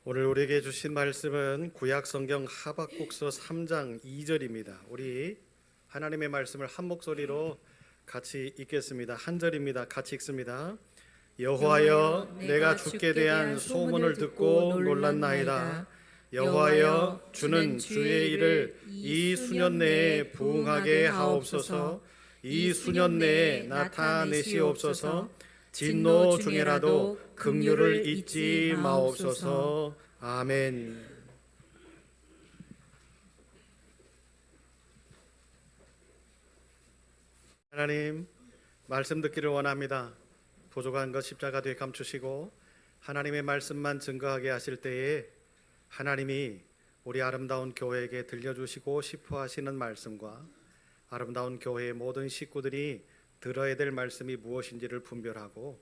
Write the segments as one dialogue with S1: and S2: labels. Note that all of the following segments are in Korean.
S1: 오늘 우리에게 주신 말씀은 구약 성경 하박국서 3장 2절입니다. 우리 하나님의 말씀을 한 목소리로 같이 읽겠습니다. 한 절입니다. 같이 읽습니다. 여호와여, 내가 주께 대한 소문을 듣고 놀랐나이다. 여호와여, 주는 주의 일을 이 수년 내에 부응하게 하옵소서. 이 수년 내에 나타내시옵소서. 진노 중에라도 긍휼을 잊지 마옵소서. 아멘. 하나님, 말씀 듣기를 원합니다. 부족한 것 십자가 뒤에 감추시고 하나님의 말씀만 증거하게 하실 때에 하나님이 우리 아름다운 교회에게 들려주시고 싶어 하시는 말씀과 아름다운 교회의 모든 식구들이 들어야 될 말씀이 무엇인지를 분별하고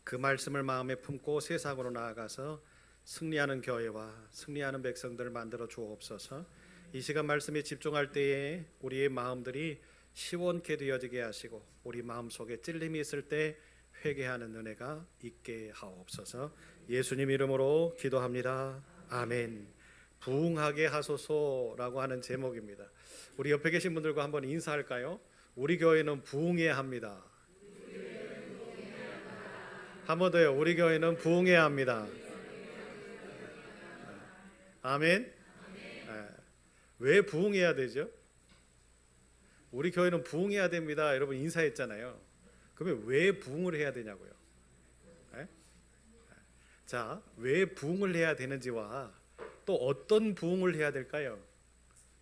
S1: 그 말씀을 마음에 품고 세상으로 나아가서 승리하는 교회와 승리하는 백성들을 만들어 주옵소서. 이 시간 말씀에 집중할 때에 우리의 마음들이 시원케 되어지게 하시고 우리 마음속에 찔림이 있을 때 회개하는 은혜가 있게 하옵소서. 예수님 이름으로 기도합니다. 아멘. 부응하게 하소서라고 하는 제목입니다. 우리 옆에 계신 분들과 한번 인사할까요? 우리 교회는 부응해야 합니다. 한 번 더요. 우리 교회는 부응해야 합니다. 아멘. 왜 부응해야 되죠? 우리 교회는 부응해야 됩니다. 여러분 인사했잖아요. 그러면 왜 부응을 해야 되냐고요? 자, 왜 부응을 해야 되는지와 또 어떤 부응을 해야 될까요?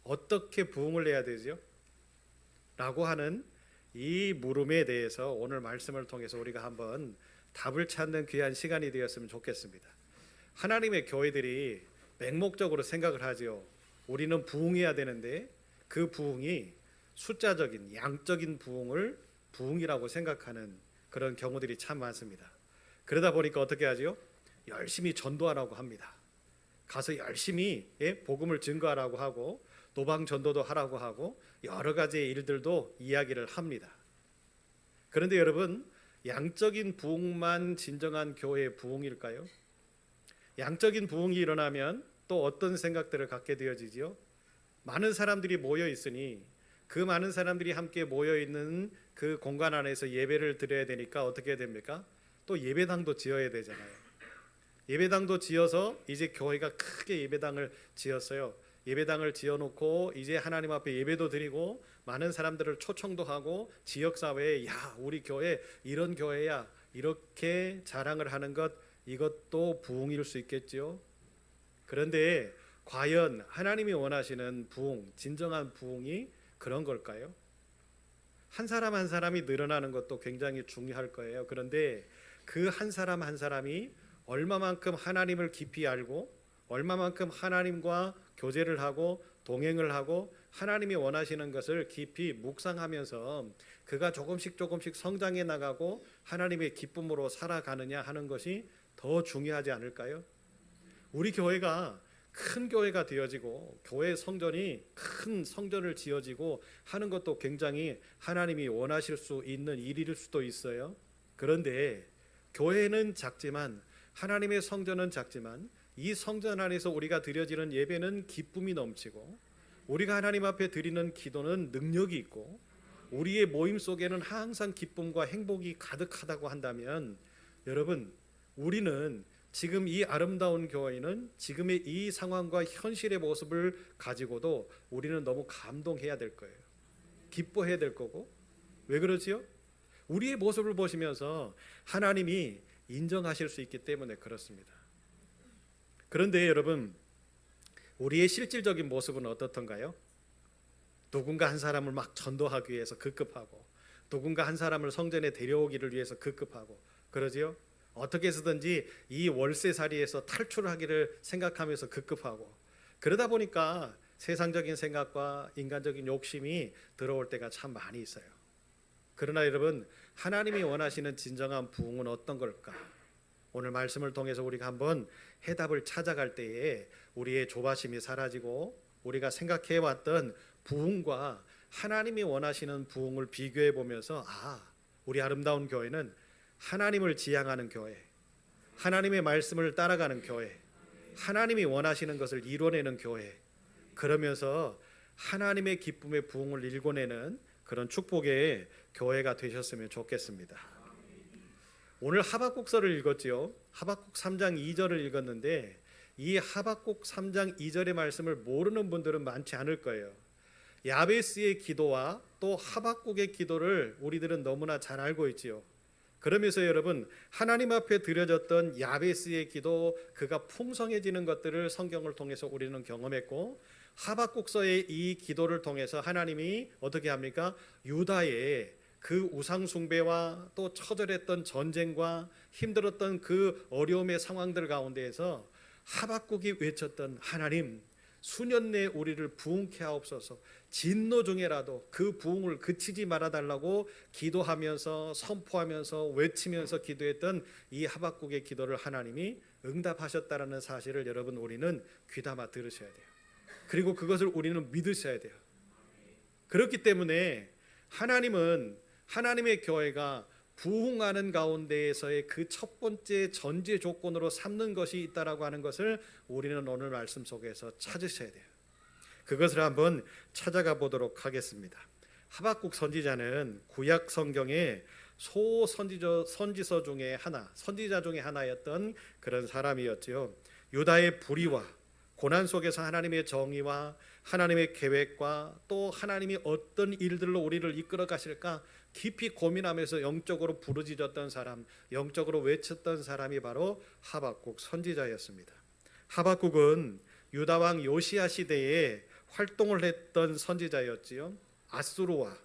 S1: 어떻게 부응을 해야 되죠? 라고 하는 이 물음에 대해서 오늘 말씀을 통해서 우리가 한번 답을 찾는 귀한 시간이 되었으면 좋겠습니다. 하나님의 교회들이 맹목적으로 생각을 하죠. 우리는 부응해야 되는데 그 부응이 숫자적인 양적인 부응을 부응이라고 생각하는 그런 경우들이 참 많습니다. 그러다 보니까 어떻게 하죠? 열심히 전도하라고 합니다. 가서 열심히 복음을 증거하라고 하고 노방 전도도 하라고 하고 여러 가지의 일들도 이야기를 합니다. 그런데 여러분, 양적인 부흥만 진정한 교회의 부흥일까요? 양적인 부흥이 일어나면 또 어떤 생각들을 갖게 되어지지요? 많은 사람들이 모여 있으니 그 많은 사람들이 함께 모여 있는 그 공간 안에서 예배를 드려야 되니까 어떻게 됩니까? 또 예배당도 지어야 되잖아요. 예배당도 지어서 이제 교회가 크게 예배당을 지었어요. 예배당을 지어놓고 이제 하나님 앞에 예배도 드리고 많은 사람들을 초청도 하고 지역사회에 야 우리 교회 이런 교회야 이렇게 자랑을 하는 것, 이것도 부흥일 수 있겠죠. 그런데 과연 하나님이 원하시는 부흥, 진정한 부흥이 그런 걸까요? 한 사람 한 사람이 늘어나는 것도 굉장히 중요할 거예요. 그런데 그 한 사람 한 사람이 얼마만큼 하나님을 깊이 알고 얼마만큼 하나님과 교제를 하고 동행을 하고 하나님이 원하시는 것을 깊이 묵상하면서 그가 조금씩 성장해 나가고 하나님의 기쁨으로 살아가느냐 하는 것이 더 중요하지 않을까요? 우리 교회가 큰 교회가 되어지고 교회 성전이 큰 성전을 지어지고 하는 것도 굉장히 하나님이 원하실 수 있는 일일 수도 있어요. 그런데 교회는 작지만 하나님의 성전은 작지만 이 성전 안에서 우리가 드려지는 예배는 기쁨이 넘치고 우리가 하나님 앞에 드리는 기도는 능력이 있고 우리의 모임 속에는 항상 기쁨과 행복이 가득하다고 한다면 여러분, 우리는 지금 이 아름다운 교회는 지금의 이 상황과 현실의 모습을 가지고도 우리는 너무 감동해야 될 거예요. 기뻐해야 될 거고. 왜 그러지요? 우리의 모습을 보시면서 하나님이 인정하실 수 있기 때문에 그렇습니다. 그런데 여러분, 우리의 실질적인 모습은 어떻던가요? 누군가 한 사람을 막 전도하기 위해서 급급하고 누군가 한 사람을 성전에 데려오기를 위해서 급급하고 그러지요? 어떻게 해서든지 이 월세살이에서 탈출하기를 생각하면서 급급하고 그러다 보니까 세상적인 생각과 인간적인 욕심이 들어올 때가 참 많이 있어요. 그러나 여러분, 하나님이 원하시는 진정한 부흥은 어떤 걸까? 오늘 말씀을 통해서 우리가 한번 해답을 찾아갈 때에 우리의 조바심이 사라지고 우리가 생각해왔던 부흥과 하나님이 원하시는 부흥을 비교해 보면서 우리 아름다운 교회는 하나님을 지향하는 교회, 하나님의 말씀을 따라가는 교회, 하나님이 원하시는 것을 이뤄내는 교회, 그러면서 하나님의 기쁨의 부흥을 일궈내는 그런 축복의 교회가 되셨으면 좋겠습니다. 오늘 하박국서를 읽었지요. 하박국 3장 2절을 읽었는데 이 하박국 3장 2절의 말씀을 모르는 분들은 많지 않을 거예요. 야베스의 기도와 또 하박국의 기도를 우리들은 너무나 잘 알고 있지요. 그러면서 여러분, 하나님 앞에 드려졌던 야베스의 기도, 그가 풍성해지는 것들을 성경을 통해서 우리는 경험했고, 하박국서의 이 기도를 통해서 하나님이 어떻게 합니까? 유다의 그 우상 숭배와 또 처절했던 전쟁과 힘들었던 그 어려움의 상황들 가운데에서 하박국이 외쳤던 하나님, 수년 내에 우리를 부흥케 하옵소서, 진노 중에라도 그 부흥을 그치지 말아달라고 기도하면서 선포하면서 외치면서 기도했던 이 하박국의 기도를 하나님이 응답하셨다라는 사실을 여러분, 우리는 귀담아 들으셔야 돼요. 그리고 그것을 우리는 믿으셔야 돼요. 그렇기 때문에 하나님은 하나님의 교회가 부흥하는 가운데에서의 그 첫 번째 전제 조건으로 삼는 것이 있다라고 하는 것을 우리는 오늘 말씀 속에서 찾으셔야 돼요. 그것을 한번 찾아가 보도록 하겠습니다. 하박국 선지자는 구약 성경의 선지서 중에 하나, 선지자 중에 하나였던 그런 사람이었지요. 유다의 불의와 고난 속에서 하나님의 정의와 하나님의 계획과 또 하나님이 어떤 일들로 우리를 이끌어 가실까 깊이 고민하면서 영적으로 부르짖었던 사람, 영적으로 외쳤던 사람이 바로 하박국 선지자였습니다. 하박국은 유다 왕 요시야 시대에 활동을 했던 선지자였지요. 아수르와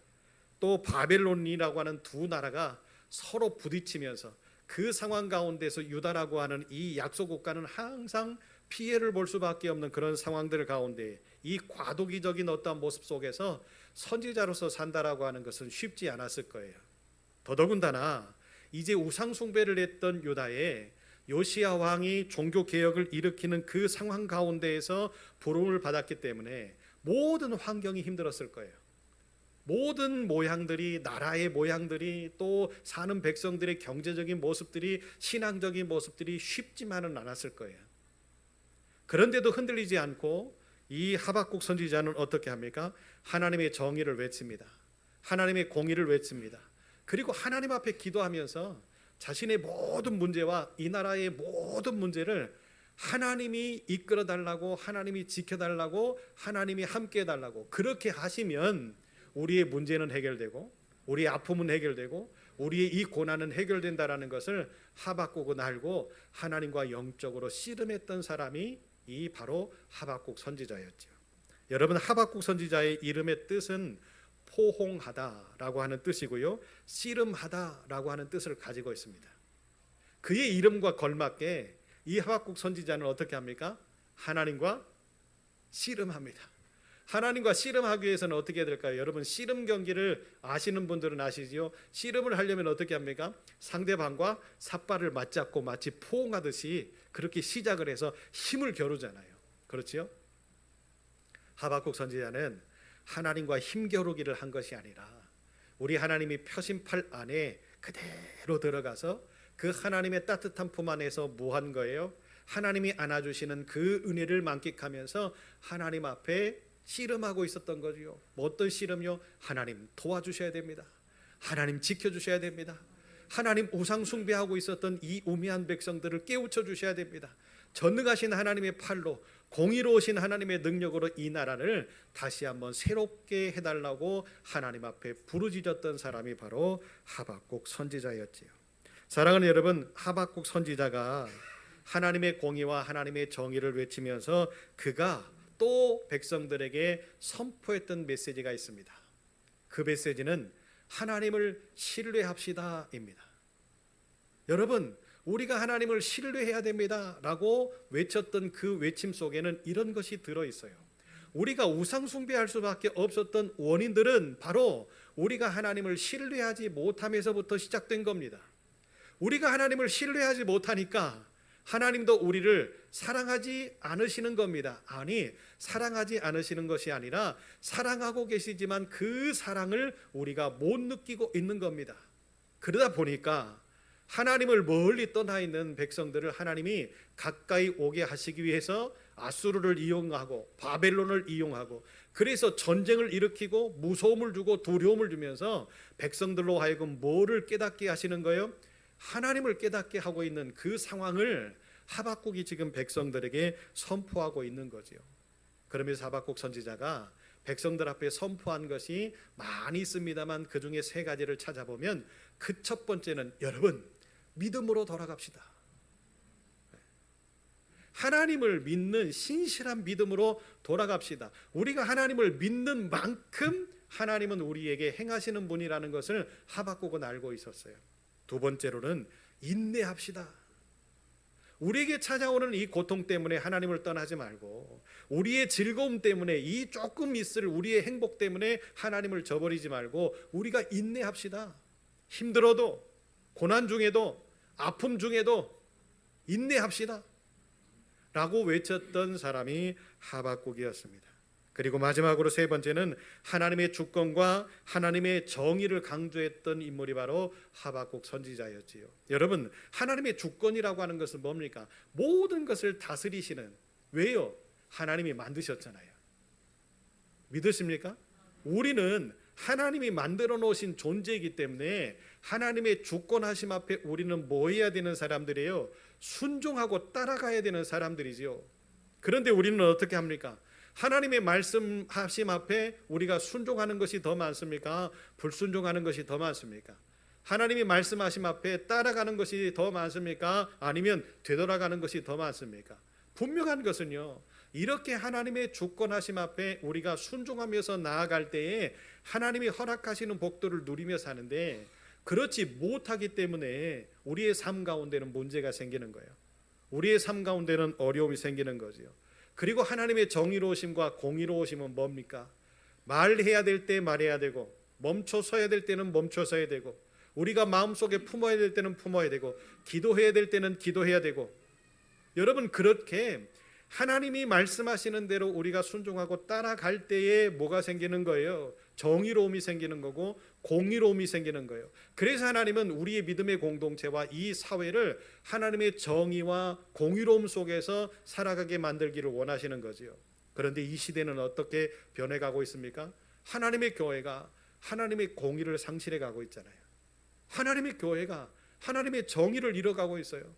S1: 또 바벨론이라고 하는 두 나라가 서로 부딪히면서 그 상황 가운데서 유다라고 하는 이 약소 국가는 항상 피해를 볼 수밖에 없는 그런 상황들 가운데 이 과도기적인 어떠한 모습 속에서 선지자로서 산다라고 하는 것은 쉽지 않았을 거예요. 더더군다나 이제 우상 숭배를 했던 유다에 요시야 왕이 종교 개혁을 일으키는 그 상황 가운데에서 부름을 받았기 때문에 모든 환경이 힘들었을 거예요. 모든 모양들이, 나라의 모양들이, 또 사는 백성들의 경제적인 모습들이, 신앙적인 모습들이 쉽지만은 않았을 거예요. 그런데도 흔들리지 않고 이 하박국 선지자는 어떻게 합니까? 하나님의 정의를 외칩니다. 하나님의 공의를 외칩니다. 그리고 하나님 앞에 기도하면서 자신의 모든 문제와 이 나라의 모든 문제를 하나님이 이끌어 달라고, 하나님이 지켜 달라고, 하나님이 함께 해 달라고, 그렇게 하시면 우리의 문제는 해결되고 우리의 아픔은 해결되고 우리의 이 고난은 해결된다라는 것을 하박국은 알고 하나님과 영적으로 씨름했던 사람이 이 바로 하박국 선지자였죠. 여러분, 하박국 선지자의 이름의 뜻은 포홍하다라고 하는 뜻이고요, 씨름하다라고 하는 뜻을 가지고 있습니다. 그의 이름과 걸맞게 이 하박국 선지자는 어떻게 합니까? 하나님과 씨름합니다. 하나님과 씨름하기 위해서는 어떻게 해야 될까요? 여러분, 씨름 경기를 아시는 분들은 아시지요? 씨름을 하려면 어떻게 합니까? 상대방과 삿발을 맞잡고 마치 포옹하듯이 그렇게 시작을 해서 힘을 겨루잖아요. 그렇지요? 하박국 선지자는 하나님과 힘겨루기를 한 것이 아니라 우리 하나님이 펴신 팔 안에 그대로 들어가서 그 하나님의 따뜻한 품 안에서 뭐 한 거예요? 하나님이 안아주시는 그 은혜를 만끽하면서 하나님 앞에 씨름하고 있었던 거죠. 뭐 어떤 씨름요? 하나님 도와주셔야 됩니다. 하나님 지켜주셔야 됩니다. 하나님 우상 숭배하고 있었던 이 우매한 백성들을 깨우쳐 주셔야 됩니다. 전능하신 하나님의 팔로, 공의로우신 하나님의 능력으로 이 나라를 다시 한번 새롭게 해달라고 하나님 앞에 부르짖었던 사람이 바로 하박국 선지자였지요. 사랑하는 여러분, 하박국 선지자가 하나님의 공의와 하나님의 정의를 외치면서 그가 또 백성들에게 선포했던 메시지가 있습니다. 그 메시지는 하나님을 신뢰합시다입니다. 여러분, 우리가 하나님을 신뢰해야 됩니다 라고 외쳤던 그 외침 속에는 이런 것이 들어있어요. 우리가 우상 숭배할 수밖에 없었던 원인들은 바로 우리가 하나님을 신뢰하지 못함에서부터 시작된 겁니다. 우리가 하나님을 신뢰하지 못하니까 하나님도 우리를 사랑하지 않으시는 겁니다. 아니, 사랑하지 않으시는 것이 아니라 사랑하고 계시지만 그 사랑을 우리가 못 느끼고 있는 겁니다. 그러다 보니까 하나님을 멀리 떠나 있는 백성들을 하나님이 가까이 오게 하시기 위해서 아수르를 이용하고 바벨론을 이용하고, 그래서 전쟁을 일으키고 무서움을 주고 두려움을 주면서 백성들로 하여금 뭐를 깨닫게 하시는 거예요? 하나님을 깨닫게 하고 있는 그 상황을 하박국이 지금 백성들에게 선포하고 있는 거죠. 그러면서 하박국 선지자가 백성들 앞에 선포한 것이 많이 있습니다만 그 중에 세 가지를 찾아보면 그 첫 번째는, 여러분 믿음으로 돌아갑시다. 하나님을 믿는 신실한 믿음으로 돌아갑시다. 우리가 하나님을 믿는 만큼 하나님은 우리에게 행하시는 분이라는 것을 하박국은 알고 있었어요. 두 번째로는 인내합시다. 우리에게 찾아오는 이 고통 때문에 하나님을 떠나지 말고, 우리의 즐거움 때문에, 이 조금 있을 우리의 행복 때문에 하나님을 저버리지 말고 우리가 인내합시다. 힘들어도, 고난 중에도, 아픔 중에도 인내합시다 라고 외쳤던 사람이 하박국이었습니다. 그리고 마지막으로 세 번째는 하나님의 주권과 하나님의 정의를 강조했던 인물이 바로 하박국 선지자였지요. 여러분, 하나님의 주권이라고 하는 것은 뭡니까? 모든 것을 다스리시는, 왜요? 하나님이 만드셨잖아요. 믿으십니까? 우리는 하나님이 만들어 놓으신 존재이기 때문에 하나님의 주권하심 앞에 우리는 뭐 해야 되는 사람들이에요? 순종하고 따라가야 되는 사람들이지요. 그런데 우리는 어떻게 합니까? 하나님의 말씀하심 앞에 우리가 순종하는 것이 더 많습니까? 불순종하는 것이 더 많습니까? 하나님이 말씀하심 앞에 따라가는 것이 더 많습니까? 아니면 되돌아가는 것이 더 많습니까? 분명한 것은요, 이렇게 하나님의 주권하심 앞에 우리가 순종하면서 나아갈 때에 하나님이 허락하시는 복들을 누리며 사는데, 그렇지 못하기 때문에 우리의 삶 가운데는 문제가 생기는 거예요. 우리의 삶 가운데는 어려움이 생기는 거죠. 그리고 하나님의 정의로우심과 공의로우심은 뭡니까? 말해야 될 때 말해야 되고, 멈춰 서야 될 때는 멈춰 서야 되고, 우리가 마음속에 품어야 될 때는 품어야 되고, 기도해야 될 때는 기도해야 되고. 여러분, 그렇게 하나님이 말씀하시는 대로 우리가 순종하고 따라갈 때에 뭐가 생기는 거예요? 정의로움이 생기는 거고 공의로움이 생기는 거예요. 그래서 하나님은 우리의 믿음의 공동체와 이 사회를 하나님의 정의와 공의로움 속에서 살아가게 만들기를 원하시는 거지요. 그런데 이 시대는 어떻게 변해가고 있습니까? 하나님의 교회가 하나님의 공의를 상실해 가고 있잖아요. 하나님의 교회가 하나님의 정의를 잃어가고 있어요.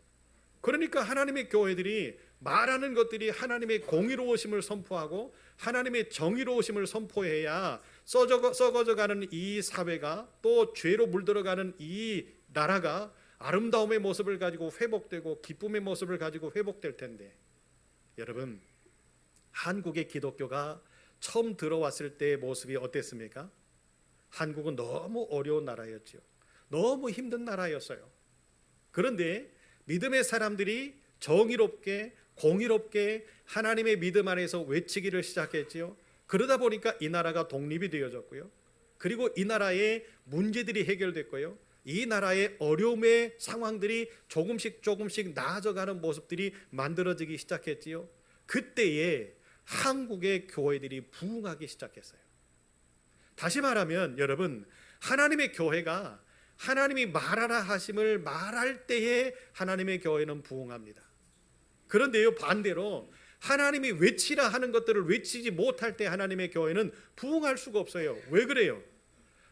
S1: 그러니까 하나님의 교회들이 말하는 것들이 하나님의 공의로우심을 선포하고 하나님의 정의로우심을 선포해야 썩어져가는 이 사회가, 또 죄로 물들어가는 이 나라가 아름다움의 모습을 가지고 회복되고 기쁨의 모습을 가지고 회복될 텐데, 여러분, 한국의 기독교가 처음 들어왔을 때의 모습이 어땠습니까? 한국은 너무 어려운 나라였죠. 너무 힘든 나라였어요. 그런데 믿음의 사람들이 정의롭게 공의롭게 하나님의 믿음 안에서 외치기를 시작했지요. 그러다 보니까 이 나라가 독립이 되어졌고요. 그리고 이 나라의 문제들이 해결됐고요. 이 나라의 어려움의 상황들이 조금씩 나아져가는 모습들이 만들어지기 시작했지요. 그때에 한국의 교회들이 부흥하기 시작했어요. 다시 말하면 여러분, 하나님의 교회가 하나님이 말하라 하심을 말할 때에 하나님의 교회는 부흥합니다. 그런데요, 반대로 하나님이 외치라 하는 것들을 외치지 못할 때 하나님의 교회는 부흥할 수가 없어요. 왜 그래요?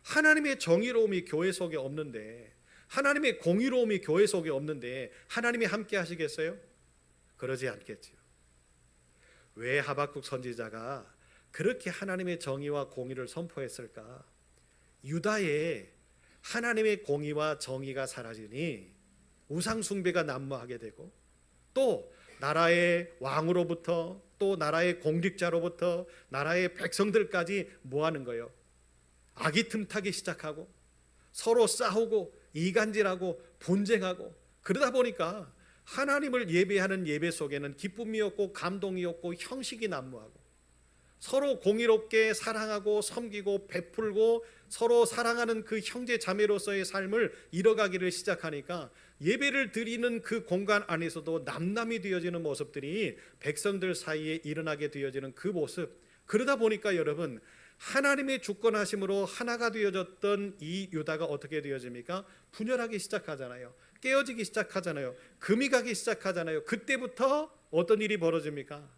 S1: 하나님의 정의로움이 교회 속에 없는데, 하나님의 공의로움이 교회 속에 없는데 하나님이 함께 하시겠어요? 그러지 않겠지요. 왜 하박국 선지자가 그렇게 하나님의 정의와 공의를 선포했을까? 유다에 하나님의 공의와 정의가 사라지니 우상 숭배가 난무하게 되고, 또 나라의 왕으로부터, 또 나라의 공직자로부터 나라의 백성들까지 뭐 하는 거예요? 악이 틈타기 시작하고 서로 싸우고 이간질하고 분쟁하고, 그러다 보니까 하나님을 예배하는 예배 속에는 기쁨이 없고 감동이 없고 형식이 난무하고, 서로 공의롭게 사랑하고 섬기고 베풀고 서로 사랑하는 그 형제 자매로서의 삶을 이뤄가기를 시작하니까 예배를 드리는 그 공간 안에서도 남남이 되어지는 모습들이 백성들 사이에 일어나게 되어지는 그 모습. 그러다 보니까 여러분, 하나님의 주권하심으로 하나가 되어졌던 이 유다가 어떻게 되어집니까? 분열하기 시작하잖아요. 깨어지기 시작하잖아요. 금이 가기 시작하잖아요. 그때부터 어떤 일이 벌어집니까?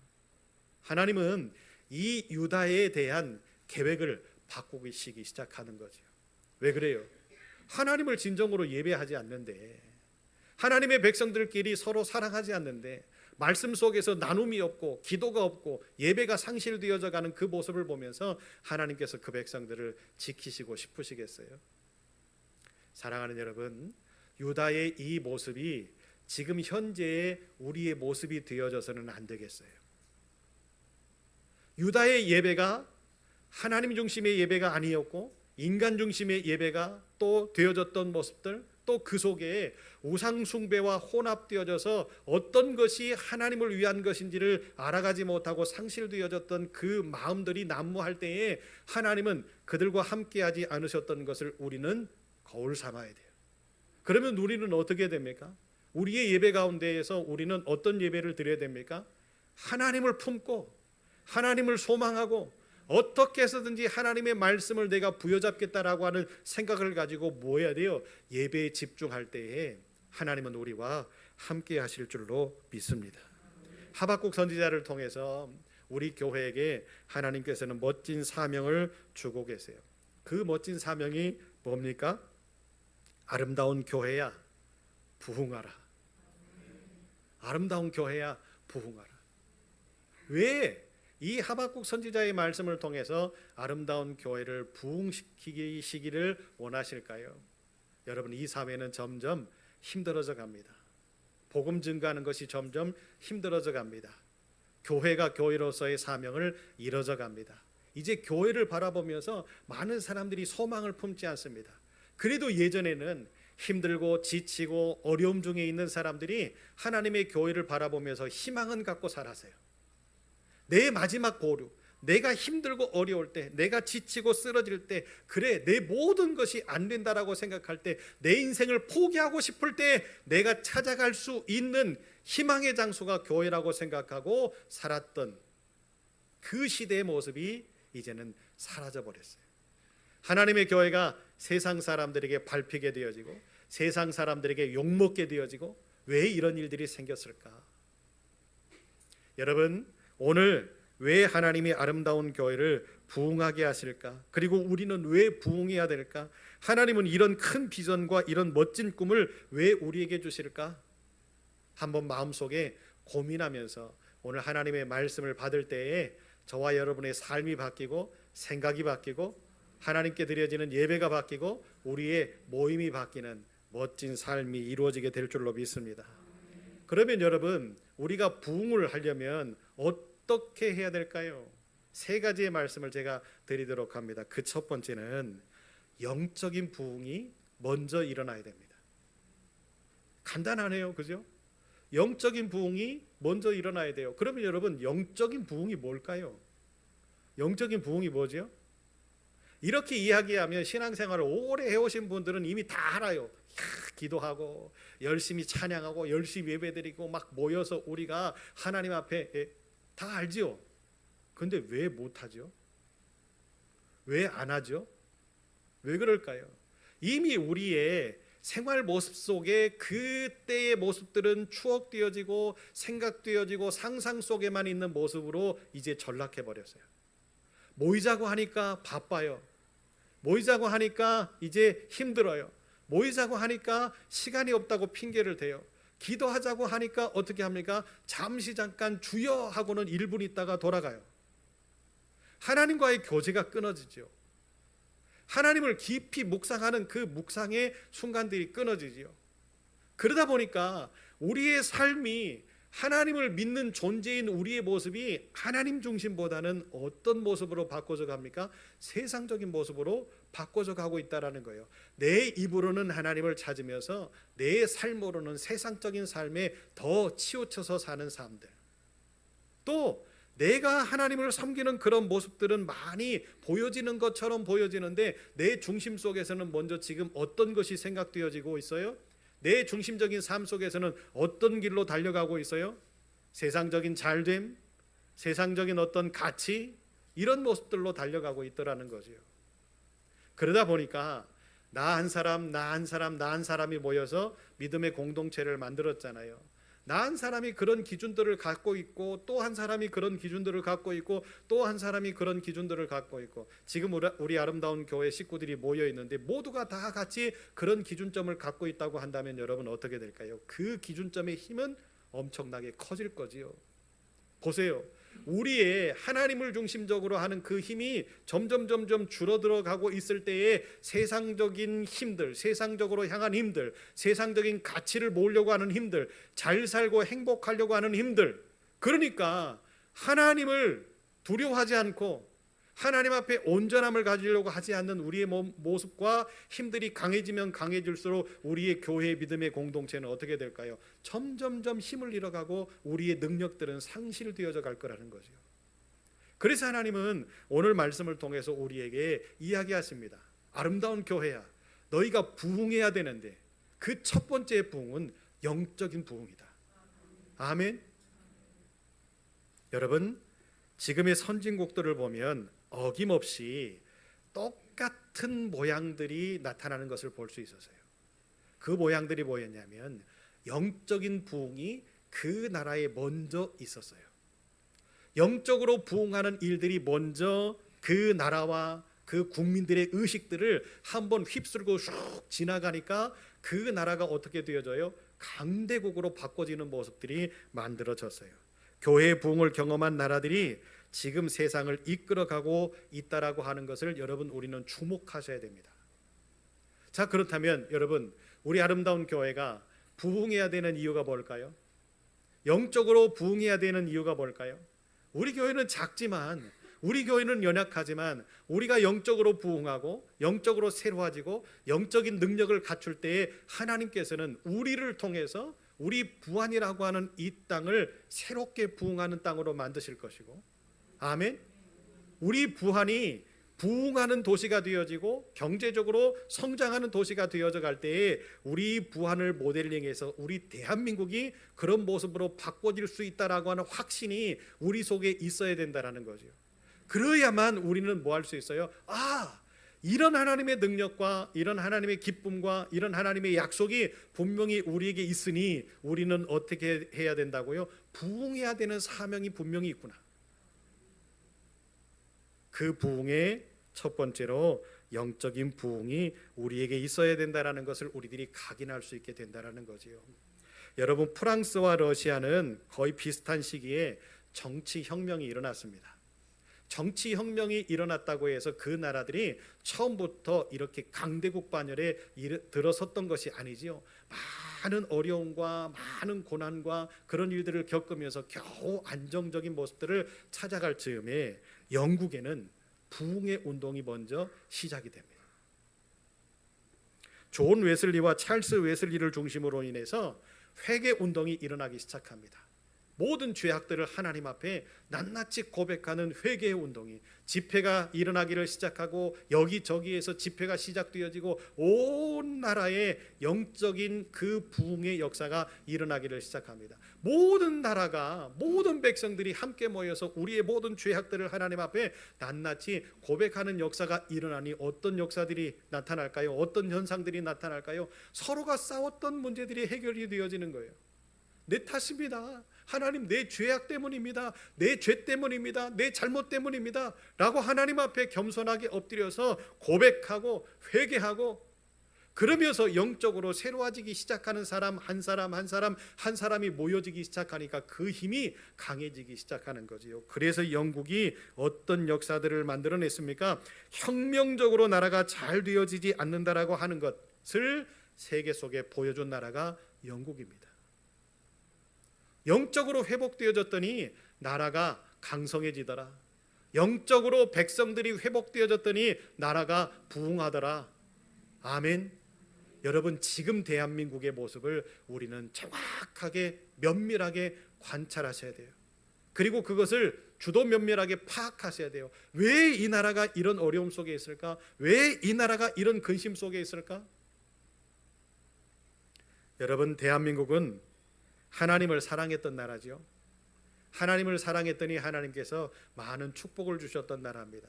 S1: 하나님은 이 유다에 대한 계획을 바꾸기 시작하는 거죠. 왜 그래요? 하나님을 진정으로 예배하지 않는데, 하나님의 백성들끼리 서로 사랑하지 않는데, 말씀 속에서 나눔이 없고 기도가 없고 예배가 상실되어져 가는 그 모습을 보면서 하나님께서 그 백성들을 지키시고 싶으시겠어요? 사랑하는 여러분, 유다의 이 모습이 지금 현재의 우리의 모습이 되어져서는 안 되겠어요. 유다의 예배가 하나님 중심의 예배가 아니었고 인간 중심의 예배가 또 되어졌던 모습들, 또 그 속에 우상 숭배와 혼합되어져서 어떤 것이 하나님을 위한 것인지를 알아가지 못하고 상실되어졌던 그 마음들이 난무할 때에 하나님은 그들과 함께하지 않으셨던 것을 우리는 거울 삼아야 돼요. 그러면 우리는 어떻게 됩니까? 우리의 예배 가운데에서 우리는 어떤 예배를 드려야 됩니까? 하나님을 품고 하나님을 소망하고 어떻게 해서든지 하나님의 말씀을 내가 부여잡겠다라고 하는 생각을 가지고 뭐 해야 돼요? 예배에 집중할 때에 하나님은 우리와 함께 하실 줄로 믿습니다. 하박국 선지자를 통해서 우리 교회에게 하나님께서는 멋진 사명을 주고 계세요. 그 멋진 사명이 뭡니까? 아름다운 교회야 부흥하라. 아름다운 교회야 부흥하라. 왜 이 하박국 선지자의 말씀을 통해서 아름다운 교회를 부흥시키기를 원하실까요? 여러분, 이 사회는 점점 힘들어져 갑니다. 복음 증거하는 것이 점점 힘들어져 갑니다. 교회가 교회로서의 사명을 이뤄져 갑니다. 이제 교회를 바라보면서 많은 사람들이 소망을 품지 않습니다. 그래도 예전에는 힘들고 지치고 어려움 중에 있는 사람들이 하나님의 교회를 바라보면서 희망은 갖고 살았어요. 내 마지막 보루, 내가 힘들고 어려울 때, 내가 지치고 쓰러질 때, 그래 내 모든 것이 안 된다라고 생각할 때, 내 인생을 포기하고 싶을 때 내가 찾아갈 수 있는 희망의 장소가 교회라고 생각하고 살았던 그 시대의 모습이 이제는 사라져 버렸어요. 하나님의 교회가 세상 사람들에게 밟히게 되어지고 세상 사람들에게 욕먹게 되어지고 왜 이런 일들이 생겼을까? 여러분, 오늘 왜 하나님이 아름다운 교회를 부흥하게 하실까? 그리고 우리는 왜 부흥해야 될까? 하나님은 이런 큰 비전과 이런 멋진 꿈을 왜 우리에게 주실까? 한번 마음속에 고민하면서 오늘 하나님의 말씀을 받을 때에 저와 여러분의 삶이 바뀌고 생각이 바뀌고 하나님께 드려지는 예배가 바뀌고 우리의 모임이 바뀌는 멋진 삶이 이루어지게 될 줄로 믿습니다. 그러면 여러분, 우리가 부흥을 하려면 어떻게 해야 될까요? 세 가지의 말씀을 제가 드리도록 합니다. 그 첫 번째는 영적인 부흥이 먼저 일어나야 됩니다. 간단하네요, 그죠? 영적인 부흥이 먼저 일어나야 돼요. 그러면 여러분, 영적인 부흥이 뭘까요? 영적인 부흥이 뭐죠? 이렇게 이야기하면 신앙생활을 오래 해오신 분들은 이미 다 알아요. 기도하고 열심히 찬양하고 열심히 예배드리고 막 모여서 우리가 하나님 앞에 다 알지요. 그런데 왜 못하죠? 왜 안 하죠? 왜 그럴까요? 이미 우리의 생활 모습 속에 그때의 모습들은 추억되어지고 생각되어지고 상상 속에만 있는 모습으로 이제 전락해 버렸어요. 모이자고 하니까 바빠요. 모이자고 하니까 이제 힘들어요. 모이자고 하니까 시간이 없다고 핑계를 대요. 기도하자고 하니까 어떻게 합니까? 잠시 잠깐 주여 하고는 1분 있다가 돌아가요. 하나님과의 교제가 끊어지죠. 하나님을 깊이 묵상하는 그 묵상의 순간들이 끊어지지요. 그러다 보니까 우리의 삶이 하나님을 믿는 존재인 우리의 모습이 하나님 중심보다는 어떤 모습으로 바꿔져 갑니까? 세상적인 모습으로 바꿔져 가고 있다는 거예요. 내 입으로는 하나님을 찾으면서 내 삶으로는 세상적인 삶에 더 치우쳐서 사는 사람들, 또 내가 하나님을 섬기는 그런 모습들은 많이 보여지는 것처럼 보여지는데 내 중심 속에서는 먼저 지금 어떤 것이 생각되어지고 있어요? 내 중심적인 삶 속에서는 어떤 길로 달려가고 있어요? 세상적인 잘됨, 세상적인 어떤 가치, 이런 모습들로 달려가고 있더라는 거죠. 그러다 보니까 나 한 사람, 나 한 사람, 나 한 사람이 모여서 믿음의 공동체를 만들었잖아요. 나 한 사람이 그런 기준들을 갖고 있고 또 한 사람이 그런 기준들을 갖고 있고 또 한 사람이 그런 기준들을 갖고 있고 지금 우리 아름다운 교회 식구들이 모여 있는데 모두가 다 같이 그런 기준점을 갖고 있다고 한다면 여러분 어떻게 될까요? 그 기준점의 힘은 엄청나게 커질 거지요. 보세요. 우리의 하나님을 중심적으로 하는 그 힘이 점점 줄어들어 가고 있을 때에 세상적인 힘들, 세상적으로 향한 힘들, 세상적인 가치를 모으려고 하는 힘들, 잘 살고 행복하려고 하는 힘들, 그러니까 하나님을 두려워하지 않고 하나님 앞에 온전함을 가지려고 하지 않는 우리의 모습과 힘들이 강해지면 강해질수록 우리의 교회의 믿음의 공동체는 어떻게 될까요? 점점 힘을 잃어가고 우리의 능력들은 상실되어져 갈 거라는 거죠. 그래서 하나님은 오늘 말씀을 통해서 우리에게 이야기하십니다. 아름다운 교회야, 너희가 부흥해야 되는데 그 첫 번째 부흥은 영적인 부흥이다. 아멘. 여러분, 지금의 선진국들을 보면 어김없이 똑같은 모양들이 나타나는 것을 볼 수 있었어요. 그 모양들이 뭐였냐면 영적인 부흥이 그 나라에 먼저 있었어요. 영적으로 부흥하는 일들이 먼저 그 나라와 그 국민들의 의식들을 한번 휩쓸고 슉 지나가니까 그 나라가 어떻게 되어져요? 강대국으로 바꿔지는 모습들이 만들어졌어요. 교회의 부흥을 경험한 나라들이 지금 세상을 이끌어가고 있다라고 하는 것을 여러분 우리는 주목하셔야 됩니다. 자, 그렇다면 여러분 우리 아름다운 교회가 부흥해야 되는 이유가 뭘까요? 영적으로 부흥해야 되는 이유가 뭘까요? 우리 교회는 작지만, 우리 교회는 연약하지만 우리가 영적으로 부흥하고 영적으로 새로워지고 영적인 능력을 갖출 때에 하나님께서는 우리를 통해서 우리 부안이라고 하는 이 땅을 새롭게 부흥하는 땅으로 만드실 것이고, 아멘. 우리 부안이 부흥하는 도시가 되어지고 경제적으로 성장하는 도시가 되어져 갈 때에 우리 부안을 모델링해서 우리 대한민국이 그런 모습으로 바꿔질 수 있다라고 하는 확신이 우리 속에 있어야 된다라는 거죠. 그래야만 우리는 뭐 할 수 있어요? 이런 하나님의 능력과 이런 하나님의 기쁨과 이런 하나님의 약속이 분명히 우리에게 있으니 우리는 어떻게 해야 된다고요? 부흥해야 되는 사명이 분명히 있구나. 그 부흥의 첫 번째로 영적인 부흥이 우리에게 있어야 된다라는 것을 우리들이 각인할 수 있게 된다라는 거지요. 여러분, 프랑스와 러시아는 거의 비슷한 시기에 정치 혁명이 일어났습니다. 정치 혁명이 일어났다고 해서 그 나라들이 처음부터 이렇게 강대국 반열에 들어섰던 것이 아니지요. 많은 어려움과 많은 고난과 그런 일들을 겪으면서 겨우 안정적인 모습들을 찾아갈 즈음에 영국에는 부흥의 운동이 먼저 시작이 됩니다. 존 웨슬리와 찰스 웨슬리를 중심으로 인해서 회개 운동이 일어나기 시작합니다. 모든 죄악들을 하나님 앞에 낱낱이 고백하는 회개의 운동이 집회가 일어나기를 시작하고 여기저기에서 집회가 시작되어지고 온 나라에 영적인 그 부흥의 역사가 일어나기를 시작합니다. 모든 나라가, 모든 백성들이 함께 모여서 우리의 모든 죄악들을 하나님 앞에 낱낱이 고백하는 역사가 일어나니 어떤 역사들이 나타날까요? 어떤 현상들이 나타날까요? 서로가 싸웠던 문제들이 해결이 되어지는 거예요. 내 탓입니다. 하나님, 내 죄악 때문입니다. 내 죄 때문입니다. 내 잘못 때문입니다. 라고 하나님 앞에 겸손하게 엎드려서 고백하고 회개하고 그러면서 영적으로 새로워지기 시작하는 사람 한 사람이 모여지기 시작하니까 그 힘이 강해지기 시작하는 거지요. 그래서 영국이 어떤 역사들을 만들어냈습니까? 혁명적으로 나라가 잘 되어지지 않는다라고 하는 것을 세계 속에 보여준 나라가 영국입니다. 영적으로 회복되어졌더니 나라가 강성해지더라. 영적으로 백성들이 회복되어졌더니 나라가 부흥하더라. 아멘. 여러분, 지금 대한민국의 모습을 우리는 정확하게 면밀하게 관찰하셔야 돼요. 그리고 그것을 주도 면밀하게 파악하셔야 돼요. 왜 이 나라가 이런 어려움 속에 있을까? 왜 이 나라가 이런 근심 속에 있을까? 여러분, 대한민국은 하나님을 사랑했던 나라지요. 하나님을 사랑했더니 하나님께서 많은 축복을 주셨던 나라입니다.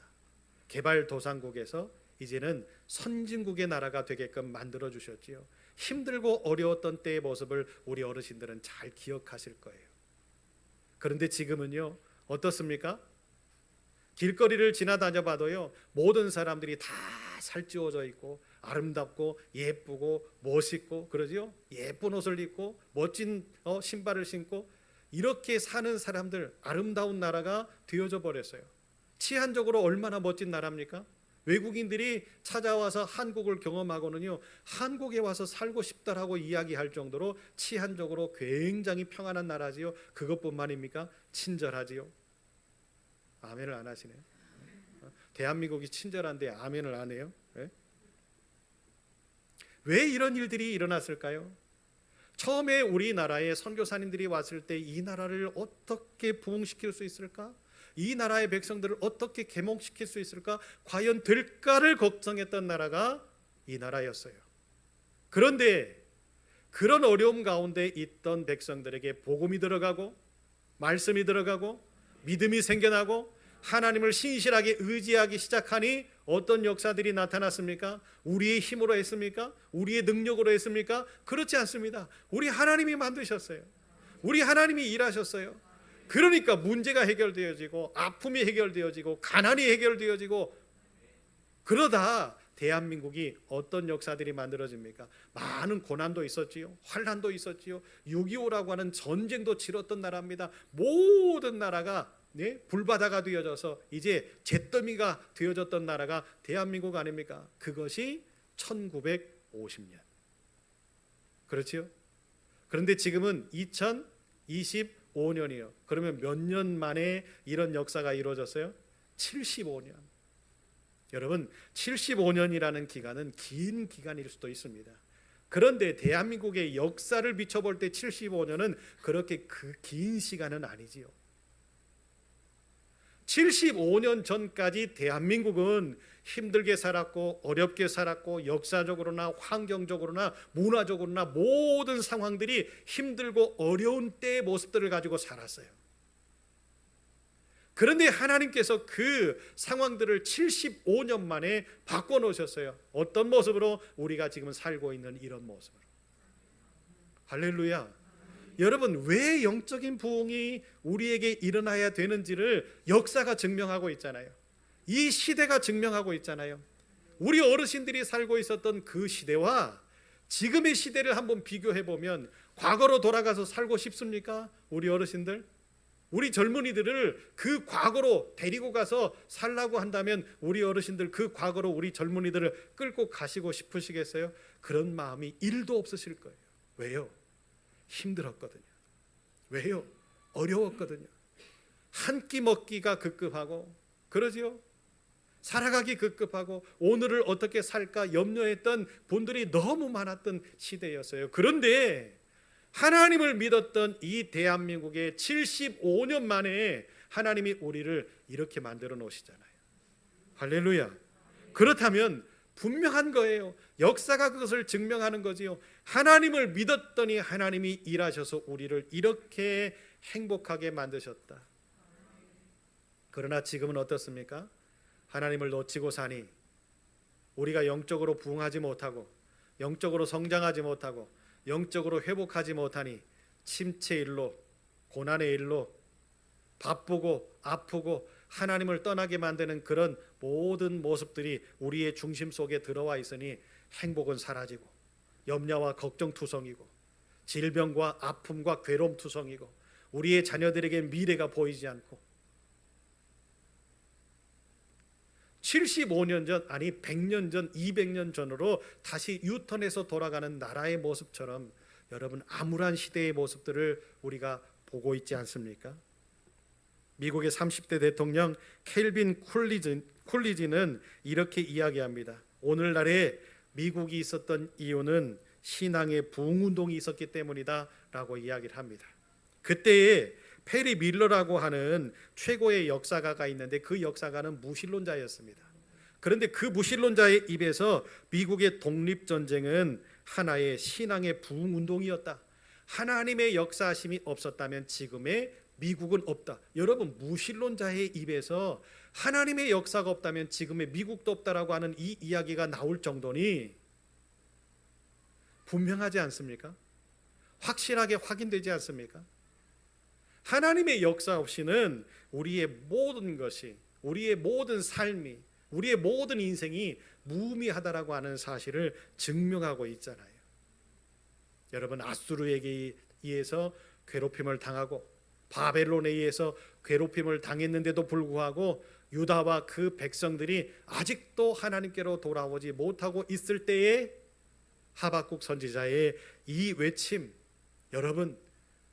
S1: 개발도상국에서 이제는 선진국의 나라가 되게끔 만들어 주셨지요. 힘들고 어려웠던 때의 모습을 우리 어르신들은 잘 기억하실 거예요. 그런데 지금은요, 어떻습니까? 길거리를 지나다녀 봐도요, 모든 사람들이 다 살찌워져 있고 아름답고 예쁘고 멋있고 그러죠. 예쁜 옷을 입고 멋진 신발을 신고 이렇게 사는 사람들, 아름다운 나라가 되어져 버렸어요. 치안적으로 얼마나 멋진 나라입니까? 외국인들이 찾아와서 한국을 경험하고는요, 한국에 와서 살고 싶다라고 이야기할 정도로 치안적으로 굉장히 평안한 나라지요. 그것뿐만입니까? 친절하지요. 아멘을 안 하시네요. 대한민국이 친절한데 아멘을 안 해요? 네? 왜 이런 일들이 일어났을까요? 처음에 우리나라에 선교사님들이 왔을 때 이 나라를 어떻게 부흥시킬 수 있을까? 이 나라의 백성들을 어떻게 계몽시킬 수 있을까? 과연 될까를 걱정했던 나라가 이 나라였어요. 그런데 그런 어려움 가운데 있던 백성들에게 복음이 들어가고 말씀이 들어가고 믿음이 생겨나고 하나님을 신실하게 의지하기 시작하니 어떤 역사들이 나타났습니까? 우리의 힘으로 했습니까? 우리의 능력으로 했습니까? 그렇지 않습니다. 우리 하나님이 만드셨어요. 우리 하나님이 일하셨어요. 그러니까 문제가 해결되어지고 아픔이 해결되어지고 가난이 해결되어지고 그러다 대한민국이 어떤 역사들이 만들어집니까? 많은 고난도 있었지요. 환난도 있었지요. 6.25라고 하는 전쟁도 치렀던 나라입니다. 모든 나라가 불바다가 되어져서 이제 잿더미가 되어졌던 나라가 대한민국 아닙니까? 그것이 1950년. 그렇지요? 그런데 지금은 2025년이요. 그러면 몇 년 만에 이런 역사가 이루어졌어요? 75년. 여러분, 75년이라는 기간은 긴 기간일 수도 있습니다. 그런데 대한민국의 역사를 비춰볼 때 75년은 그렇게 그 긴 시간은 아니지요. 75년 전까지 대한민국은 힘들게 살았고 어렵게 살았고 역사적으로나 환경적으로나 문화적으로나 모든 상황들이 힘들고 어려운 때의 모습들을 가지고 살았어요. 그런데 하나님께서 그 상황들을 75년 만에 바꿔놓으셨어요. 어떤 모습으로? 우리가 지금 살고 있는 이런 모습으로. 할렐루야. 여러분, 왜 영적인 부흥이 우리에게 일어나야 되는지를 역사가 증명하고 있잖아요. 이 시대가 증명하고 있잖아요. 우리 어르신들이 살고 있었던 그 시대와 지금의 시대를 한번 비교해 보면 과거로 돌아가서 살고 싶습니까? 우리 어르신들? 우리 젊은이들을 그 과거로 데리고 가서 살라고 한다면 우리 어르신들 그 과거로 우리 젊은이들을 끌고 가시고 싶으시겠어요? 그런 마음이 1도 없으실 거예요. 왜요? 힘들었거든요. 왜요? 어려웠거든요. 한 끼 먹기가 급급하고 그러지요. 살아가기 급급하고 오늘을 어떻게 살까 염려했던 분들이 너무 많았던 시대였어요. 그런데 하나님을 믿었던 이 대한민국의 75년 만에 하나님이 우리를 이렇게 만들어 놓으시잖아요. 할렐루야. 그렇다면 분명한 거예요. 역사가 그것을 증명하는 거지요. 하나님을 믿었더니 하나님이 일하셔서 우리를 이렇게 행복하게 만드셨다. 그러나 지금은 어떻습니까? 하나님을 놓치고 사니 우리가 영적으로 부흥하지 못하고 영적으로 성장하지 못하고 영적으로 회복하지 못하니 침체 일로 고난의 일로 바쁘고 아프고 하나님을 떠나게 만드는 그런 모든 모습들이 우리의 중심 속에 들어와 있으니 행복은 사라지고 염려와 걱정 투성이고 질병과 아픔과 괴로움 투성이고 우리의 자녀들에게 미래가 보이지 않고 75년 전 아니 100년 전 200년 전으로 다시 유턴해서 돌아가는 나라의 모습처럼 여러분 암울한 시대의 모습들을 우리가 보고 있지 않습니까? 미국의 30대 대통령 켈빈 쿨리지는 이렇게 이야기합니다. 오늘날에 미국이 있었던 이유는 신앙의 부흥운동이 있었기 때문이다 라고 이야기를 합니다. 그때에 페리 밀러라고 하는 최고의 역사가가 있는데 그 역사가는 무신론자였습니다. 그런데 그 무신론자의 입에서 미국의 독립전쟁은 하나의 신앙의 부흥운동이었다. 하나님의 역사하심이 없었다면 지금의 미국은 없다. 여러분, 무신론자의 입에서 하나님의 역사가 없다면 지금의 미국도 없다라고 하는 이 이야기가 나올 정도니 분명하지 않습니까? 확실하게 확인되지 않습니까? 하나님의 역사 없이는 우리의 모든 것이, 우리의 모든 삶이, 우리의 모든 인생이 무의미하다라고 하는 사실을 증명하고 있잖아요. 여러분, 아수르에게 의해서 괴롭힘을 당하고 바벨론에 의해서 괴롭힘을 당했는데도 불구하고 유다와 그 백성들이 아직도 하나님께로 돌아오지 못하고 있을 때에 하박국 선지자의 이 외침, 여러분,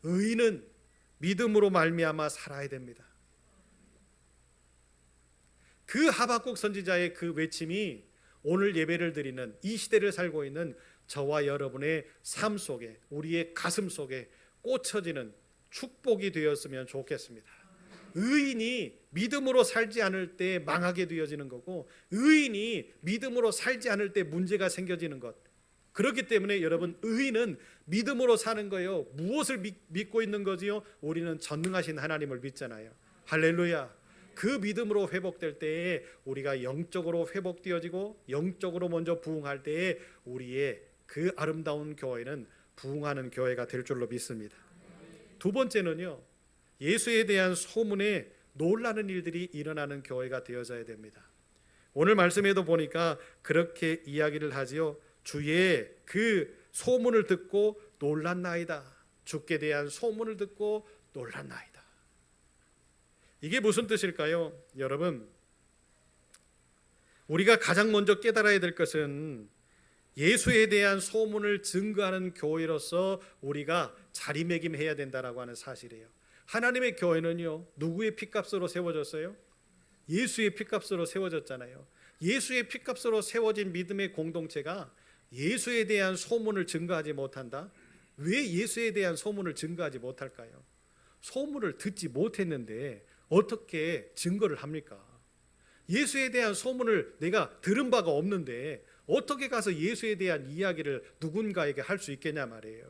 S1: 의인은 믿음으로 말미암아 살아야 됩니다. 그 하박국 선지자의 그 외침이 오늘 예배를 드리는 이 시대를 살고 있는 저와 여러분의 삶 속에, 우리의 가슴 속에 꽂혀지는 축복이 되었으면 좋겠습니다. 의인이 믿음으로 살지 않을 때 망하게 되어지는 거고, 의인이 믿음으로 살지 않을 때 문제가 생겨지는 것. 그렇기 때문에 여러분, 의인은 믿음으로 사는 거예요. 무엇을 믿고 있는 거지요? 우리는 전능하신 하나님을 믿잖아요. 할렐루야. 그 믿음으로 회복될 때에 우리가 영적으로 회복되어지고 영적으로 먼저 부흥할 때에 우리의 그 아름다운 교회는 부흥하는 교회가 될 줄로 믿습니다. 두 번째는요, 예수에 대한 소문에 놀라는 일들이 일어나는 교회가 되어져야 됩니다. 오늘 말씀에도 보니까 그렇게 이야기를 하지요. 주의 그 소문을 듣고 놀랐나이다. 주께 대한 소문을 듣고 놀랐나이다. 이게 무슨 뜻일까요? 여러분, 우리가 가장 먼저 깨달아야 될 것은 예수에 대한 소문을 증거하는 교회로서 우리가 자리매김해야 된다라고 하는 사실이에요. 하나님의 교회는요, 누구의 피값으로 세워졌어요? 예수의 피값으로 세워졌잖아요. 예수의 피값으로 세워진 믿음의 공동체가 예수에 대한 소문을 증거하지 못한다? 왜 예수에 대한 소문을 증거하지 못할까요? 소문을 듣지 못했는데 어떻게 증거를 합니까? 예수에 대한 소문을 내가 들은 바가 없는데 어떻게 가서 예수에 대한 이야기를 누군가에게 할 수 있겠냐 말이에요.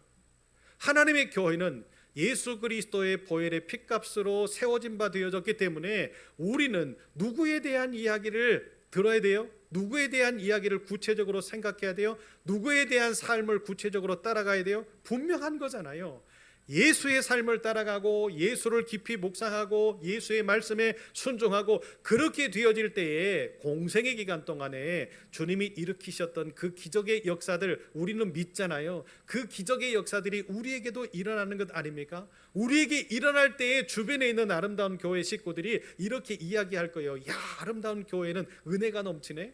S1: 하나님의 교회는 예수 그리스도의 보혈의 피값으로 세워진 바 되어졌기 때문에 우리는 누구에 대한 이야기를 들어야 돼요? 누구에 대한 이야기를 구체적으로 생각해야 돼요? 누구에 대한 삶을 구체적으로 따라가야 돼요? 분명한 거잖아요. 예수의 삶을 따라가고 예수를 깊이 묵상하고 예수의 말씀에 순종하고 그렇게 되어질 때에 공생의 기간 동안에 주님이 일으키셨던 그 기적의 역사들 우리는 믿잖아요. 그 기적의 역사들이 우리에게도 일어나는 것 아닙니까? 우리에게 일어날 때에 주변에 있는 아름다운 교회 식구들이 이렇게 이야기할 거예요. 야, 아름다운 교회는 은혜가 넘치네.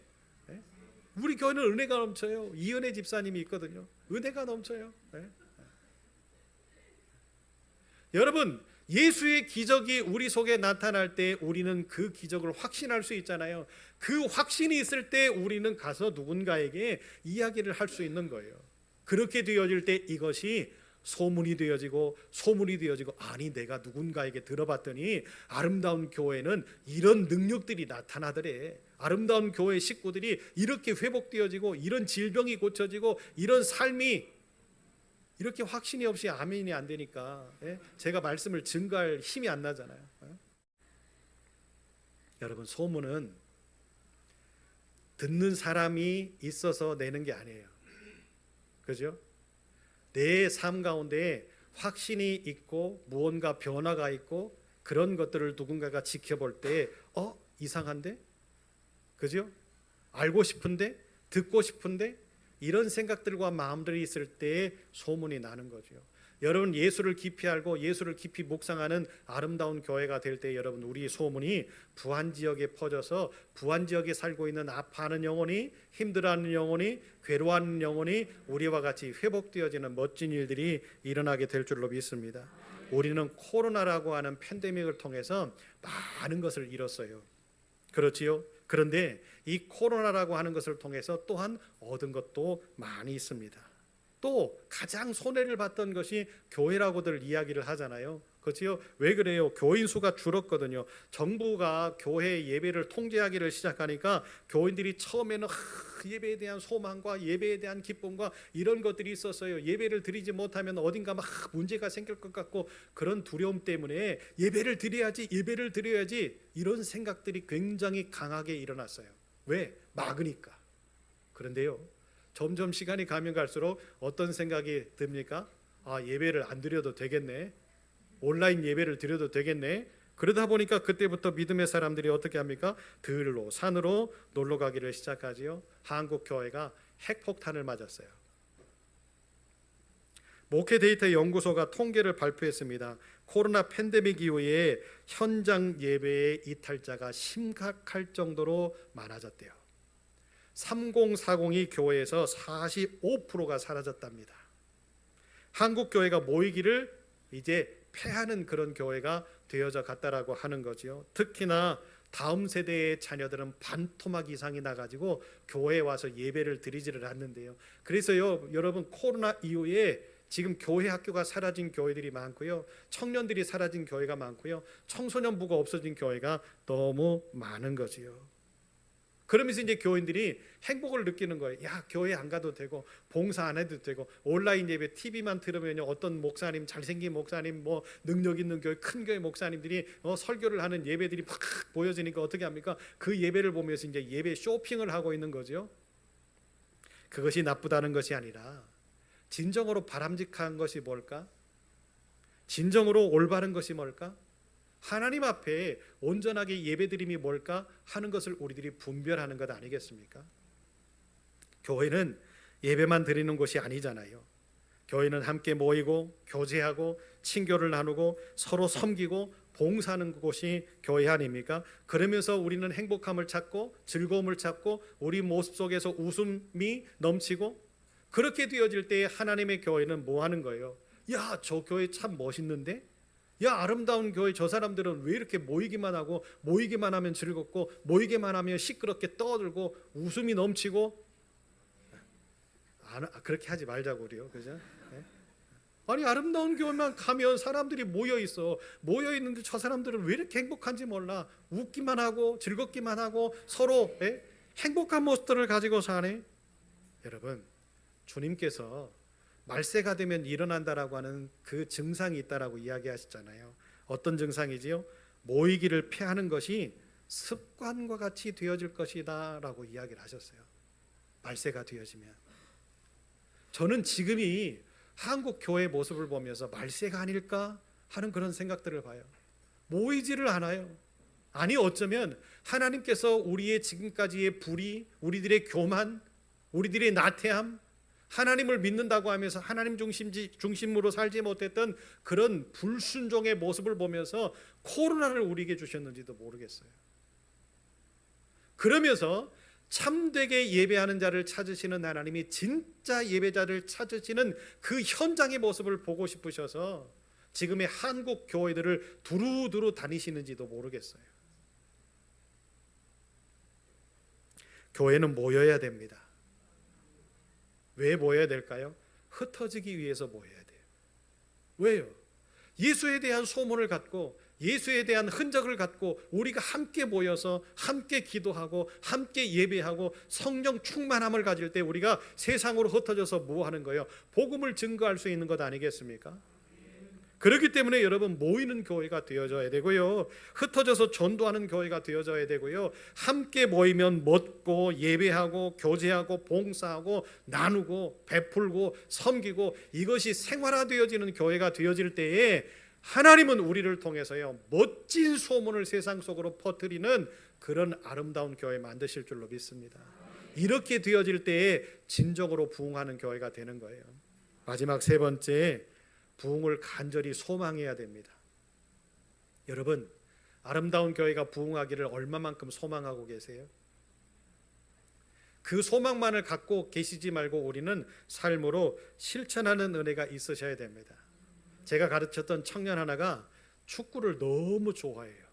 S1: 우리 교회는 은혜가 넘쳐요. 이은혜 집사님이 있거든요. 은혜가 넘쳐요. 여러분, 예수의 기적이 우리 속에 나타날 때 우리는 그 기적을 확신할 수 있잖아요. 그 확신이 있을 때 우리는 가서 누군가에게 이야기를 할 수 있는 거예요. 그렇게 되어질 때 이것이 소문이 되어지고 아니 내가 누군가에게 들어봤더니 아름다운 교회는 이런 능력들이 나타나더래. 아름다운 교회 식구들이 이렇게 회복되어지고 이런 질병이 고쳐지고 이런 삶이 이렇게 확신이 없이 아멘이 안 되니까 제가 말씀을 증거할 힘이 안 나잖아요. 여러분, 소문은 듣는 사람이 있어서 내는 게 아니에요. 그죠? 내 삶 가운데 확신이 있고 무언가 변화가 있고 그런 것들을 누군가가 지켜볼 때 이상한데? 그죠? 알고 싶은데? 듣고 싶은데? 이런 생각들과 마음들이 있을 때 소문이 나는 거죠. 여러분, 예수를 깊이 알고 예수를 깊이 묵상하는 아름다운 교회가 될 때 여러분, 우리 소문이 부안 지역에 퍼져서 부안 지역에 살고 있는 아파하는 영혼이, 힘들어하는 영혼이, 괴로워하는 영혼이 우리와 같이 회복되어지는 멋진 일들이 일어나게 될 줄로 믿습니다. 우리는 코로나라고 하는 팬데믹을 통해서 많은 것을 잃었어요. 그렇지요? 그런데 이 코로나라고 하는 것을 통해서 또한 얻은 것도 많이 있습니다. 또 가장 손해를 봤던 것이 교회라고들 이야기를 하잖아요. 그렇지요? 왜 그래요? 교인 수가 줄었거든요. 정부가 교회 예배를 통제하기를 시작하니까 교인들이 처음에는 예배에 대한 소망과 예배에 대한 기쁨과 이런 것들이 있었어요. 예배를 드리지 못하면 어딘가 막 문제가 생길 것 같고 그런 두려움 때문에 예배를 드려야지 이런 생각들이 굉장히 강하게 일어났어요. 왜? 막으니까. 그런데요, 점점 시간이 가면 갈수록 어떤 생각이 듭니까? 예배를 안 드려도 되겠네. 온라인 예배를 드려도 되겠네. 그러다 보니까 그때부터 믿음의 사람들이 어떻게 합니까? 들로 산으로 놀러 가기를 시작하지요. 한국 교회가 핵폭탄을 맞았어요. 목회 데이터 연구소가 통계를 발표했습니다. 코로나 팬데믹 이후에 현장 예배의 이탈자가 심각할 정도로 많아졌대요. 3040이 교회에서 45%가 사라졌답니다. 한국 교회가 모이기를 이제 패하는 그런 교회가 되어져 갔다라고 하는 거지요. 특히나 다음 세대의 자녀들은 반토막 이상이 나가지고 교회에 와서 예배를 드리지를 않는데요. 그래서요, 여러분, 코로나 이후에 지금 교회 학교가 사라진 교회들이 많고요, 청년들이 사라진 교회가 많고요, 청소년부가 없어진 교회가 너무 많은 거지요. 그러면서 이제 교인들이 행복을 느끼는 거예요. 야, 교회 안 가도 되고 봉사 안 해도 되고 온라인 예배 TV만 들으면요, 어떤 목사님, 잘생긴 목사님, 뭐 능력 있는 교회, 큰 교회 목사님들이 설교를 하는 예배들이 막 보여지니까 어떻게 합니까? 그 예배를 보면서 이제 예배 쇼핑을 하고 있는 거죠. 그것이 나쁘다는 것이 아니라 진정으로 바람직한 것이 뭘까? 진정으로 올바른 것이 뭘까? 하나님 앞에 온전하게 예배드림이 뭘까 하는 것을 우리들이 분별하는 것 아니겠습니까? 교회는 예배만 드리는 곳이 아니잖아요. 교회는 함께 모이고 교제하고 친교를 나누고 서로 섬기고 봉사하는 곳이 교회 아닙니까? 그러면서 우리는 행복함을 찾고 즐거움을 찾고 우리 모습 속에서 웃음이 넘치고, 그렇게 되어질 때 하나님의 교회는 뭐 하는 거예요? 야, 저 교회 참 멋있는데? 야, 아름다운 교회, 저 사람들은 왜 이렇게 모이기만 하고 모이기만 하면 즐겁고 모이기만 하면 시끄럽게 떠들고 웃음이 넘치고. 그렇게 하지 말자고 우리요, 그죠? 네? 아니, 아름다운 교회만 가면 사람들이 모여 있어. 모여 있는데 저 사람들은 왜 이렇게 행복한지 몰라. 웃기만 하고 즐겁기만 하고 서로 행복한 모습들을 가지고 사네. 여러분, 주님께서 말세가 되면 일어난다라고 하는 그 증상이 있다라고 이야기하셨잖아요. 어떤 증상이지요? 모이기를 피하는 것이 습관과 같이 되어질 것이다라고 이야기를 하셨어요. 말세가 되어지면. 저는 지금이 한국 교회의 모습을 보면서 말세가 아닐까 하는 그런 생각들을 봐요. 모이지를 않아요. 아니, 어쩌면 하나님께서 우리의 지금까지의 불의, 우리들의 교만, 우리들의 나태함, 하나님을 믿는다고 하면서 하나님 중심으로 살지 못했던 그런 불순종의 모습을 보면서 코로나를 우리에게 주셨는지도 모르겠어요. 그러면서 참되게 예배하는 자를 찾으시는 하나님이 진짜 예배자를 찾으시는 그 현장의 모습을 보고 싶으셔서 지금의 한국 교회들을 두루두루 다니시는지도 모르겠어요. 교회는 모여야 됩니다. 왜 모여야 될까요? 흩어지기 위해서 모여야 돼요. 왜요? 예수에 대한 소문을 갖고 예수에 대한 흔적을 갖고 우리가 함께 모여서 함께 기도하고 함께 예배하고 성령 충만함을 가질 때 우리가 세상으로 흩어져서 뭐 하는 거예요? 복음을 증거할 수 있는 것 아니겠습니까? 그렇기 때문에 여러분, 모이는 교회가 되어져야 되고요, 흩어져서 전도하는 교회가 되어져야 되고요, 함께 모이면 먹고 예배하고 교제하고 봉사하고 나누고 베풀고 섬기고 이것이 생활화되어지는 교회가 되어질 때에 하나님은 우리를 통해서요 멋진 소문을 세상 속으로 퍼뜨리는 그런 아름다운 교회 만드실 줄로 믿습니다. 이렇게 되어질 때에 진정으로 부흥하는 교회가 되는 거예요. 마지막 세 번째, 부흥을 간절히 소망해야 됩니다. 여러분, 아름다운 교회가 부흥하기를 얼마만큼 소망하고 계세요? 그 소망만을 갖고 계시지 말고 우리는 삶으로 실천하는 은혜가 있으셔야 됩니다. 제가 가르쳤던 청년 하나가 축구를 너무 좋아해요.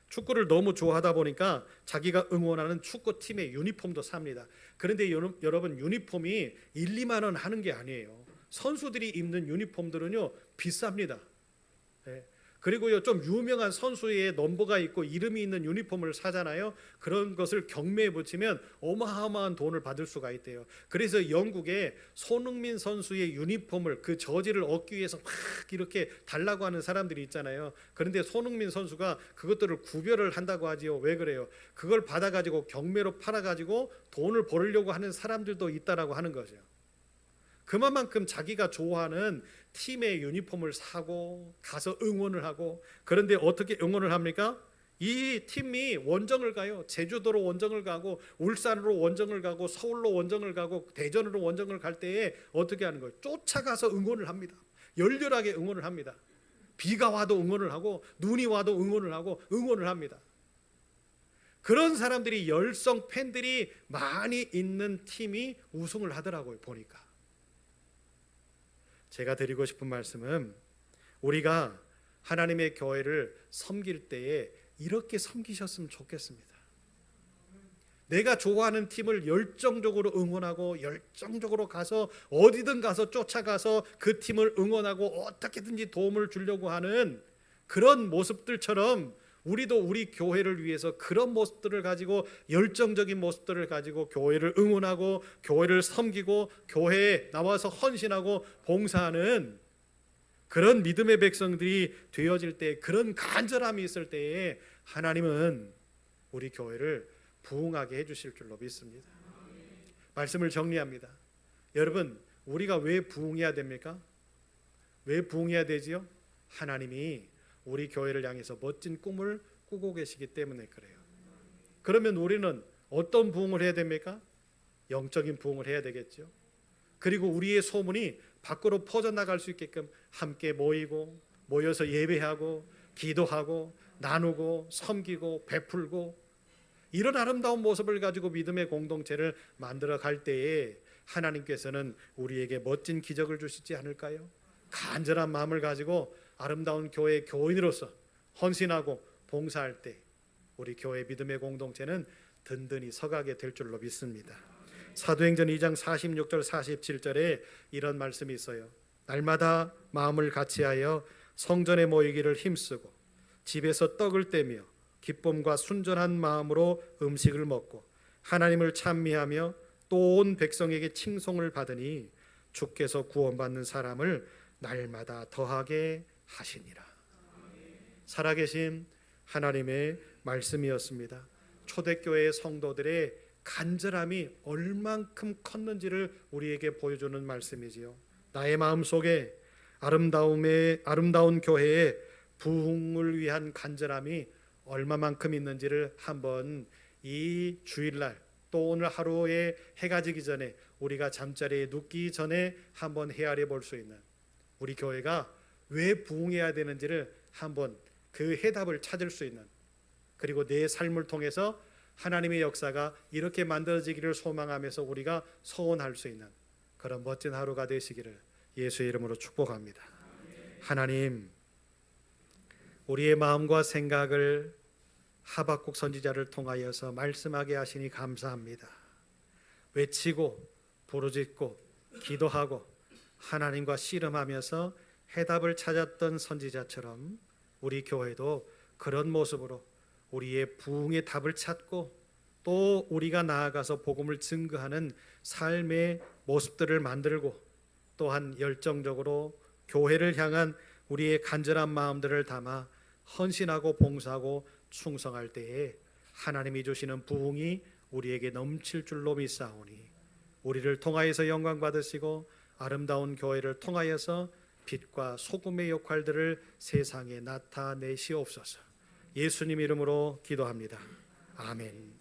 S1: 축구를 너무 좋아하다 보니까 자기가 응원하는 축구팀의 유니폼도 삽니다. 그런데 여러분, 유니폼이 1, 2만 원 하는 게 아니에요. 선수들이 입는 유니폼들은요 비쌉니다. 예. 그리고요 좀 유명한 선수의 넘버가 있고 이름이 있는 유니폼을 사잖아요. 그런 것을 경매에 붙이면 어마어마한 돈을 받을 수가 있대요. 그래서 영국에 손흥민 선수의 유니폼을 그 저지를 얻기 위해서 막 이렇게 달라고 하는 사람들이 있잖아요. 그런데 손흥민 선수가 그것들을 구별을 한다고 하지요. 왜 그래요? 그걸 받아가지고 경매로 팔아가지고 돈을 벌려고 하는 사람들도 있다라고 하는 거죠. 그만큼 자기가 좋아하는 팀의 유니폼을 사고 가서 응원을 하고, 그런데 어떻게 응원을 합니까? 이 팀이 원정을 가요. 제주도로 원정을 가고 울산으로 원정을 가고 서울로 원정을 가고 대전으로 원정을 갈 때에 어떻게 하는 거예요? 쫓아가서 응원을 합니다. 열렬하게 응원을 합니다. 비가 와도 응원을 하고 눈이 와도 응원을 하고 응원을 합니다. 그런 사람들이 열성 팬들이 많이 있는 팀이 우승을 하더라고요. 보니까. 제가 드리고 싶은 말씀은 우리가 하나님의 교회를 섬길 때에 이렇게 섬기셨으면 좋겠습니다. 내가 좋아하는 팀을 열정적으로 응원하고 열정적으로 가서 어디든 가서 쫓아가서 그 팀을 응원하고 어떻게든지 도움을 주려고 하는 그런 모습들처럼 우리도 우리 교회를 위해서 그런 모습들을 가지고 열정적인 모습들을 가지고 교회를 응원하고 교회를 섬기고 교회에 나와서 헌신하고 봉사하는 그런 믿음의 백성들이 되어질 때, 그런 간절함이 있을 때에 하나님은 우리 교회를 부흥하게 해주실 줄로 믿습니다. 말씀을 정리합니다. 여러분, 우리가 왜 부흥해야 됩니까? 왜 부흥해야 되지요? 하나님이 우리 교회를 향해서 멋진 꿈을 꾸고 계시기 때문에 그래요. 그러면 우리는 어떤 부흥을 해야 됩니까? 영적인 부흥을 해야 되겠죠. 그리고 우리의 소문이 밖으로 퍼져나갈 수 있게끔 함께 모여서 예배하고 기도하고 나누고 섬기고 베풀고 이런 아름다운 모습을 가지고 믿음의 공동체를 만들어 갈 때에 하나님께서는 우리에게 멋진 기적을 주시지 않을까요? 간절한 마음을 가지고 아름다운 교회의 교인으로서 헌신하고 봉사할 때 우리 교회 믿음의 공동체는 든든히 서가게 될 줄로 믿습니다. 사도행전 2장 46절 47절에 이런 말씀이 있어요. 날마다 마음을 같이하여 성전에 모이기를 힘쓰고 집에서 떡을 떼며 기쁨과 순전한 마음으로 음식을 먹고 하나님을 찬미하며 또 온 백성에게 칭송을 받으니 주께서 구원받는 사람을 날마다 더하게 하시니라. 살아계신 하나님의 말씀이었습니다. 초대교회 성도들의 간절함이 얼만큼 컸는지를 우리에게 보여주는 말씀이지요. 나의 마음속에 아름다운 교회의 부흥을 위한 간절함이 얼마만큼 있는지를 한번 이 주일날 또 오늘 하루에 해가 지기 전에 우리가 잠자리에 눕기 전에 한번 헤아려 볼 수 있는, 우리 교회가 왜 부흥해야 되는지를 한번 그 해답을 찾을 수 있는, 그리고 내 삶을 통해서 하나님의 역사가 이렇게 만들어지기를 소망하면서 우리가 소원할 수 있는 그런 멋진 하루가 되시기를 예수의 이름으로 축복합니다. 하나님, 우리의 마음과 생각을 하박국 선지자를 통하여서 말씀하게 하시니 감사합니다. 외치고 부르짖고 기도하고 하나님과 씨름하면서 해답을 찾았던 선지자처럼 우리 교회도 그런 모습으로 우리의 부흥의 답을 찾고 또 우리가 나아가서 복음을 증거하는 삶의 모습들을 만들고 또한 열정적으로 교회를 향한 우리의 간절한 마음들을 담아 헌신하고 봉사하고 충성할 때에 하나님이 주시는 부흥이 우리에게 넘칠 줄로 믿사오니 우리를 통하여서 영광 받으시고 아름다운 교회를 통하여서 빛과 소금의 역할들을 세상에 나타내시옵소서. 예수님 이름으로 기도합니다. 아멘.